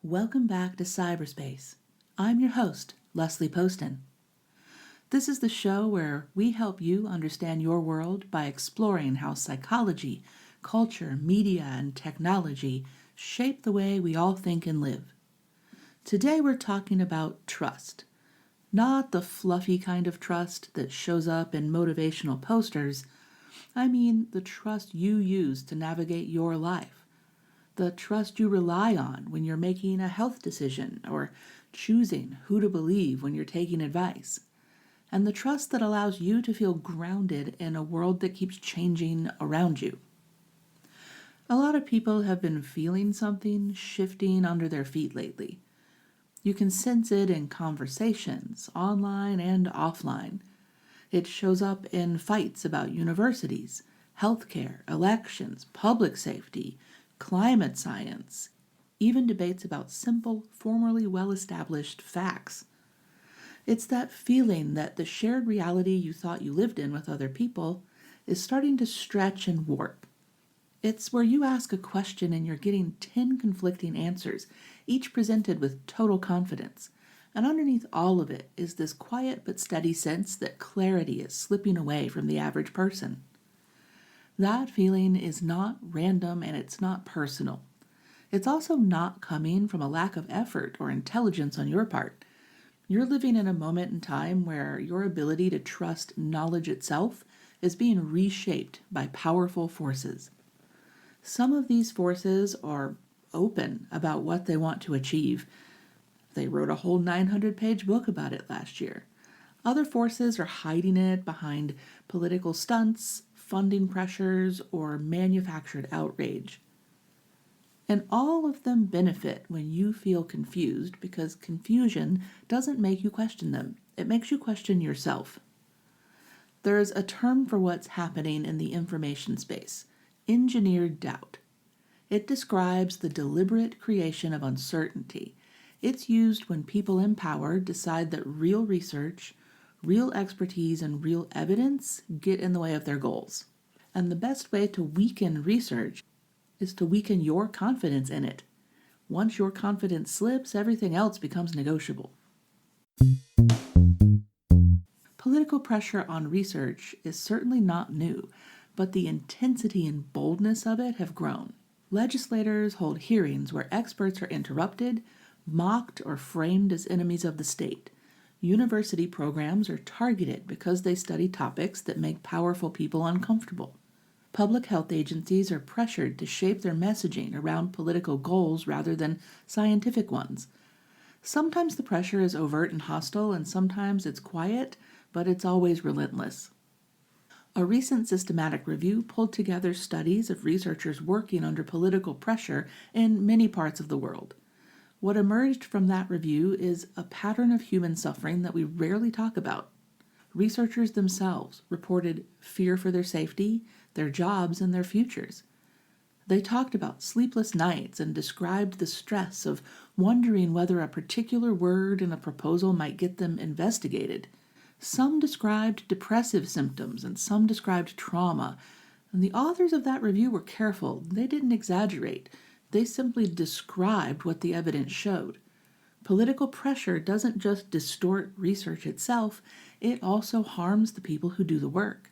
Welcome back to PsyberSpace. I'm your host, Leslie Poston. This is the show where we help you understand your world by exploring how psychology, culture, media, and technology shape the way we all think and live. Today we're talking about trust. Not the fluffy kind of trust that shows up in motivational posters. I mean the trust you use to navigate your life. The trust you rely on when you're making a health decision or choosing who to believe when you're taking advice. And the trust that allows you to feel grounded in a world that keeps changing around you. A lot of people have been feeling something shifting under their feet lately. You can sense it in conversations, online and offline. It shows up in fights about universities, healthcare, elections, public safety, climate science, even debates about simple, formerly well-established facts. It's that feeling that the shared reality you thought you lived in with other people is starting to stretch and warp. It's where you ask a question and you're getting 10 conflicting answers, each presented with total confidence. And underneath all of it is this quiet but steady sense that clarity is slipping away from the average person. That feeling is not random and it's not personal. It's also not coming from a lack of effort or intelligence on your part. You're living in a moment in time where your ability to trust knowledge itself is being reshaped by powerful forces. Some of these forces are open about what they want to achieve. They wrote a whole 900-page book about it last year. Other forces are hiding it behind political stunts, funding pressures, or manufactured outrage. And all of them benefit when you feel confused because confusion doesn't make you question them. It makes you question yourself. There's a term for what's happening in the information space, engineered doubt. It describes the deliberate creation of uncertainty. It's used when people in power decide that real research, real expertise, and real evidence get in the way of their goals. And the best way to weaken research is to weaken your confidence in it. Once your confidence slips, everything else becomes negotiable. Political pressure on research is certainly not new, but the intensity and boldness of it have grown. Legislators hold hearings where experts are interrupted, mocked, or framed as enemies of the state. University programs are targeted because they study topics that make powerful people uncomfortable. Public health agencies are pressured to shape their messaging around political goals rather than scientific ones. Sometimes the pressure is overt and hostile, and sometimes it's quiet, but it's always relentless. A recent systematic review pulled together studies of researchers working under political pressure in many parts of the world. What emerged from that review is a pattern of human suffering that we rarely talk about. Researchers themselves reported fear for their safety, their jobs, and their futures. They talked about sleepless nights and described the stress of wondering whether a particular word in a proposal might get them investigated. Some described depressive symptoms and some described trauma. And the authors of that review were careful. They didn't exaggerate. They simply described what the evidence showed. Political pressure doesn't just distort research itself, it also harms the people who do the work.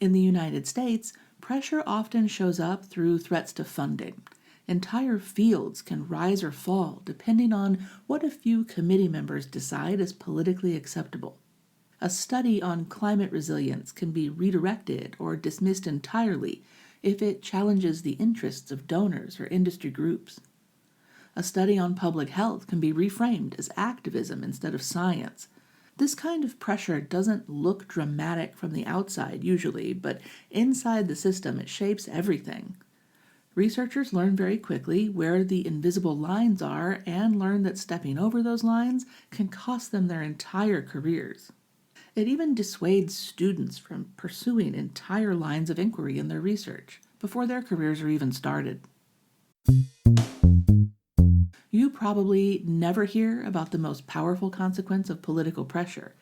In the United States, pressure often shows up through threats to funding. Entire fields can rise or fall depending on what a few committee members decide is politically acceptable. A study on climate resilience can be redirected or dismissed entirely if it challenges the interests of donors or industry groups. A study on public health can be reframed as activism instead of science. This kind of pressure doesn't look dramatic from the outside usually, but inside the system it shapes everything. Researchers learn very quickly where the invisible lines are and learn that stepping over those lines can cost them their entire careers. It even dissuades students from pursuing entire lines of inquiry in their research before their careers are even started. You probably never hear about the most powerful consequence of political pressure.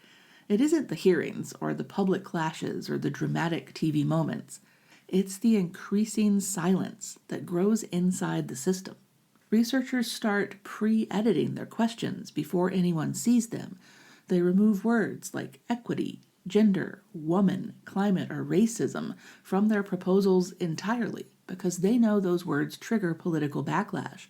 It isn't the hearings or the public clashes or the dramatic TV moments. It's the increasing silence that grows inside the system. Researchers start pre-editing their questions before anyone sees them. They remove words like equity, gender, woman, climate, or racism from their proposals entirely because they know those words trigger political backlash.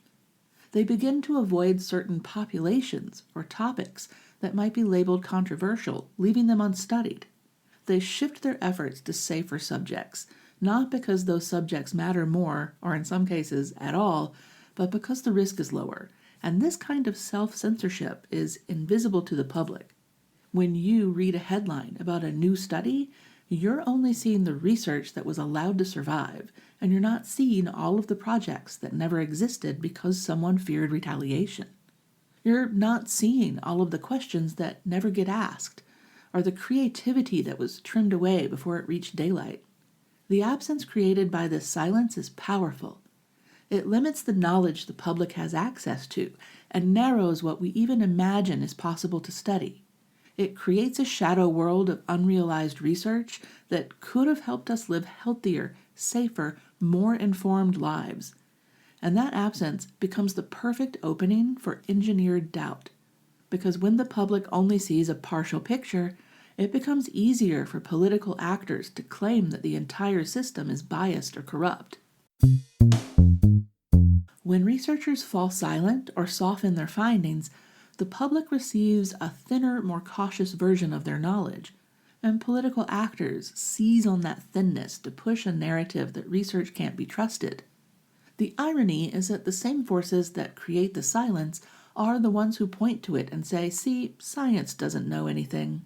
They begin to avoid certain populations or topics that might be labeled controversial, leaving them unstudied. They shift their efforts to safer subjects, not because those subjects matter more, or in some cases at all, but because the risk is lower. And this kind of self-censorship is invisible to the public. When you read a headline about a new study, you're only seeing the research that was allowed to survive, and you're not seeing all of the projects that never existed because someone feared retaliation. You're not seeing all of the questions that never get asked, or the creativity that was trimmed away before it reached daylight. The absence created by this silence is powerful. It limits the knowledge the public has access to and narrows what we even imagine is possible to study. It creates a shadow world of unrealized research that could have helped us live healthier, safer, more informed lives. And that absence becomes the perfect opening for engineered doubt. Because when the public only sees a partial picture, it becomes easier for political actors to claim that the entire system is biased or corrupt. When researchers fall silent or soften their findings, the public receives a thinner, more cautious version of their knowledge, and political actors seize on that thinness to push a narrative that research can't be trusted. The irony is that the same forces that create the silence are the ones who point to it and say, see, science doesn't know anything.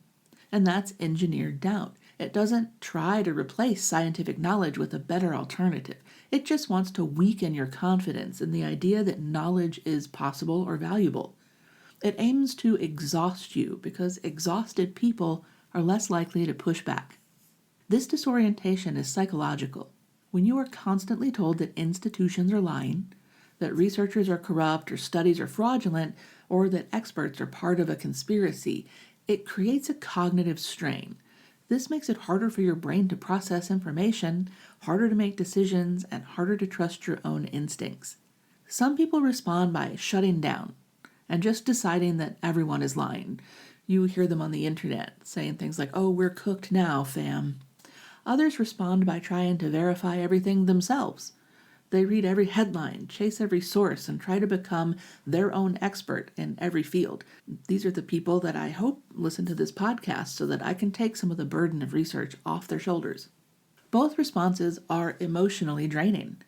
And that's engineered doubt. It doesn't try to replace scientific knowledge with a better alternative. It just wants to weaken your confidence in the idea that knowledge is possible or valuable. It aims to exhaust you because exhausted people are less likely to push back. This disorientation is psychological. When you are constantly told that institutions are lying, that researchers are corrupt or studies are fraudulent, or that experts are part of a conspiracy, it creates a cognitive strain. This makes it harder for your brain to process information, harder to make decisions, and harder to trust your own instincts. Some people respond by shutting down and just deciding that everyone is lying. You hear them on the internet saying things like, oh, we're cooked now, fam. Others respond by trying to verify everything themselves. They read every headline, chase every source, and try to become their own expert in every field. These are the people that I hope listen to this podcast so that I can take some of the burden of research off their shoulders. Both responses are emotionally draining.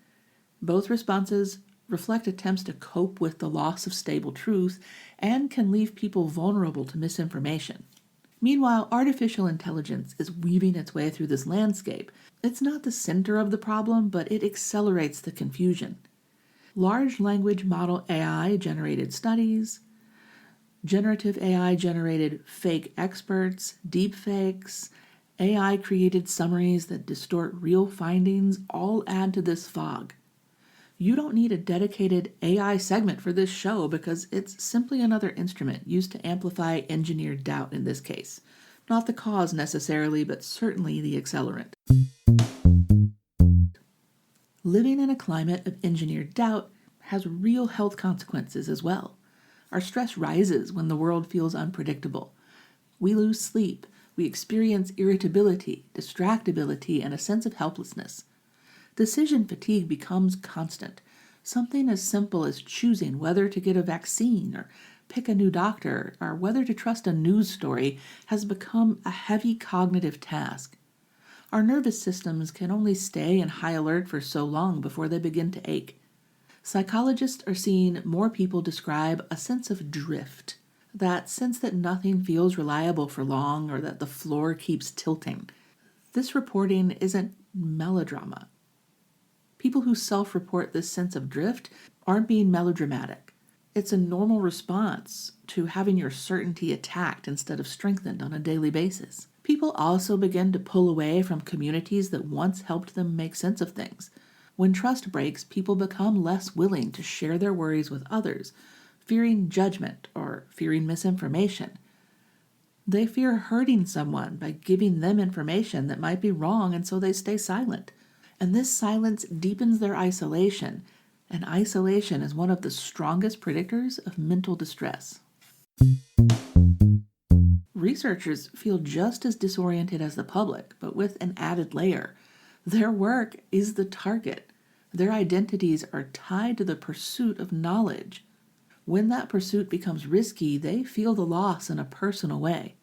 Both responses reflect attempts to cope with the loss of stable truth and can leave people vulnerable to misinformation. Meanwhile, artificial intelligence is weaving its way through this landscape. It's not the center of the problem, but it accelerates the confusion. Large language model AI generated studies, generative AI generated fake experts, deepfakes, AI created summaries that distort real findings all add to this fog. You don't need a dedicated AI segment for this show because it's simply another instrument used to amplify engineered doubt in this case. Not the cause necessarily, but certainly the accelerant. Living in a climate of engineered doubt has real health consequences as well. Our stress rises when the world feels unpredictable. We lose sleep, we experience irritability, distractibility, and a sense of helplessness. Decision fatigue becomes constant. Something as simple as choosing whether to get a vaccine or pick a new doctor or whether to trust a news story has become a heavy cognitive task. Our nervous systems can only stay in high alert for so long before they begin to ache. Psychologists are seeing more people describe a sense of drift, that sense that nothing feels reliable for long or that the floor keeps tilting. This reporting isn't melodrama. People who self-report this sense of drift aren't being melodramatic. It's a normal response to having your certainty attacked instead of strengthened on a daily basis. People also begin to pull away from communities that once helped them make sense of things. When trust breaks, people become less willing to share their worries with others, fearing judgment or fearing misinformation. They fear hurting someone by giving them information that might be wrong, and so they stay silent. And this silence deepens their isolation, And isolation is one of the strongest predictors of mental distress. Researchers feel just as disoriented as the public, but with an added layer. Their work is the target. Their identities are tied to the pursuit of knowledge. When that pursuit becomes risky, they feel the loss in a personal way.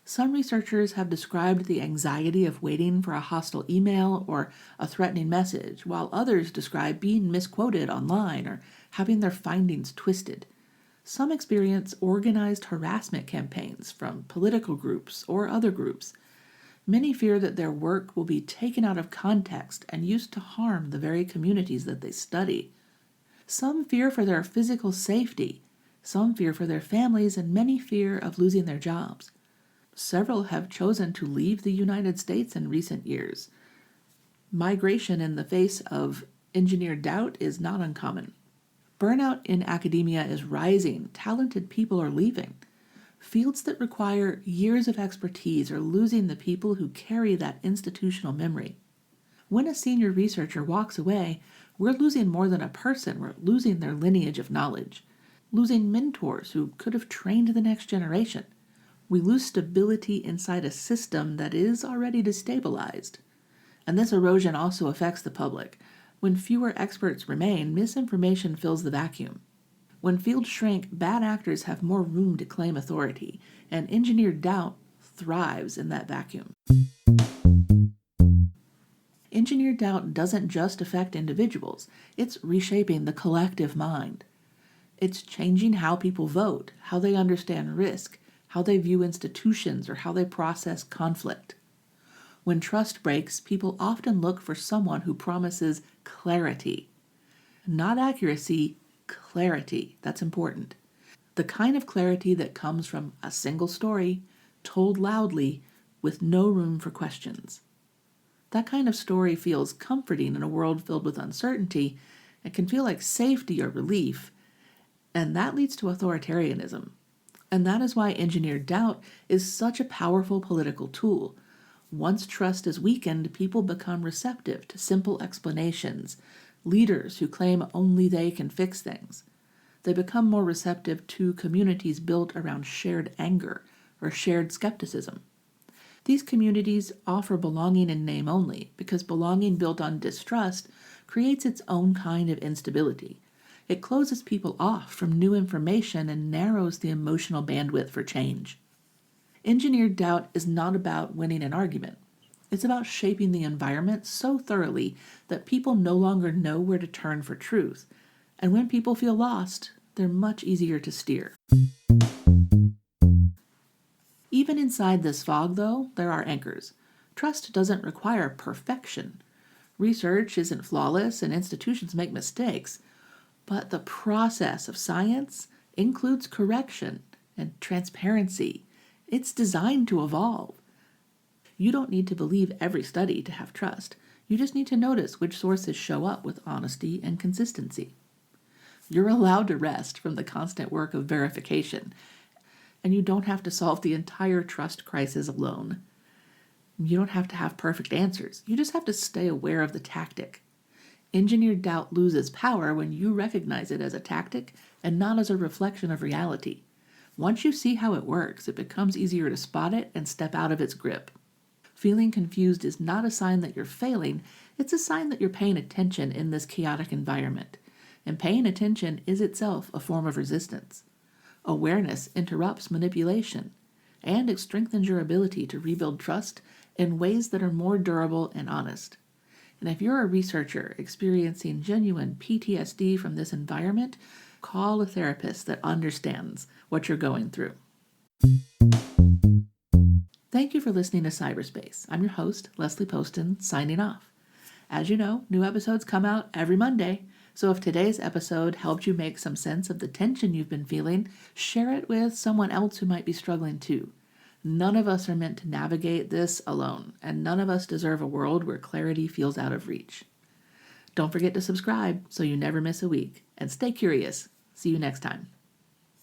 Some researchers have described the anxiety of waiting for a hostile email or a threatening message, while others describe being misquoted online or having their findings twisted. Some experience organized harassment campaigns from political groups or other groups. Many fear that their work will be taken out of context and used to harm the very communities that they study. Some fear for their physical safety, some fear for their families, and many fear of losing their jobs. Several have chosen to leave the United States in recent years. Migration in the face of engineered doubt is not uncommon. Burnout in academia is rising. Talented people are leaving. Fields that require years of expertise are losing the people who carry that institutional memory. When a senior researcher walks away, we're losing more than a person. We're losing their lineage of knowledge, losing mentors who could have trained the next generation. We lose stability inside a system that is already destabilized. And this erosion also affects the public. When fewer experts remain, misinformation fills the vacuum. When fields shrink, bad actors have more room to claim authority, and engineered doubt thrives in that vacuum. Engineered doubt doesn't just affect individuals, it's reshaping the collective mind. It's changing how people vote, how they understand risk, how they view institutions, or how they process conflict. When trust breaks, people often look for someone who promises clarity. Not accuracy, clarity. That's important. The kind of clarity that comes from a single story, told loudly, with no room for questions. That kind of story feels comforting in a world filled with uncertainty. It can feel like safety or relief, and that leads to authoritarianism. And that is why engineered doubt is such a powerful political tool. Once trust is weakened, people become receptive to simple explanations, leaders who claim only they can fix things. They become more receptive to communities built around shared anger or shared skepticism. These communities offer belonging in name only, because belonging built on distrust creates its own kind of instability. It closes people off from new information and narrows the emotional bandwidth for change. Engineered doubt is not about winning an argument. It's about shaping the environment so thoroughly that people no longer know where to turn for truth. And when people feel lost, they're much easier to steer. Even inside this fog, though, there are anchors. Trust doesn't require perfection. Research isn't flawless and institutions make mistakes. But the process of science includes correction and transparency. It's designed to evolve. You don't need to believe every study to have trust. You just need to notice which sources show up with honesty and consistency. You're allowed to rest from the constant work of verification, and you don't have to solve the entire trust crisis alone. You don't have to have perfect answers. You just have to stay aware of the tactic. Engineered doubt loses power when you recognize it as a tactic and not as a reflection of reality. Once you see how it works, it becomes easier to spot it and step out of its grip. Feeling confused is not a sign that you're failing, it's a sign that you're paying attention in this chaotic environment. And paying attention is itself a form of resistance. Awareness interrupts manipulation, and it strengthens your ability to rebuild trust in ways that are more durable and honest. And if you're a researcher experiencing genuine PTSD from this environment, call a therapist that understands what you're going through. Thank you for listening to PsyberSpace. I'm your host, Leslie Poston, signing off. As you know, new episodes come out every Monday, so if today's episode helped you make some sense of the tension you've been feeling, share it with someone else who might be struggling too. None of us are meant to navigate this alone, and none of us deserve a world where clarity feels out of reach. Don't forget to subscribe so you never miss a week, and stay curious. See you next time.